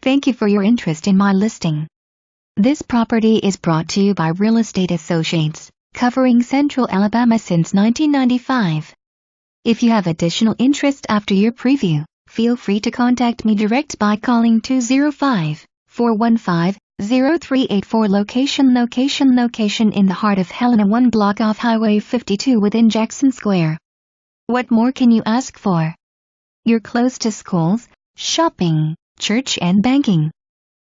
Thank you for your interest in my listing. This property is brought to you by Real Estate Associates, covering Central Alabama since 1995. If you have additional interest after your preview, feel free to contact me direct by calling 205-415-0384. Location in the heart of Helena, 1 block off Highway 52 within Jackson Square. What more can you ask for? You're close to schools, shopping, church and banking.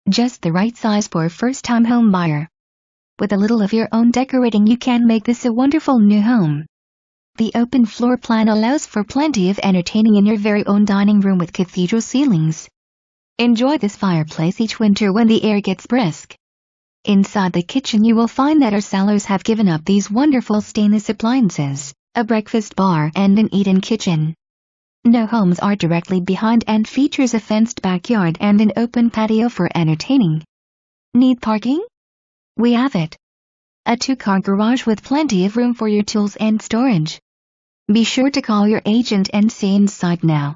Just the right size for a first-time home buyer. With a little of your own decorating, you can make this a wonderful new home. The open floor plan allows for plenty of entertaining in your very own dining room with cathedral ceilings. Enjoy this fireplace each winter when the air gets brisk. Inside the kitchen you will find that our sellers have given up these wonderful stainless appliances, a breakfast bar and an eat-in kitchen. No homes are directly behind and features a fenced backyard and an open patio for entertaining. Need parking? We have it. A 2-car garage with plenty of room for your tools and storage. Be sure to call your agent and see inside now.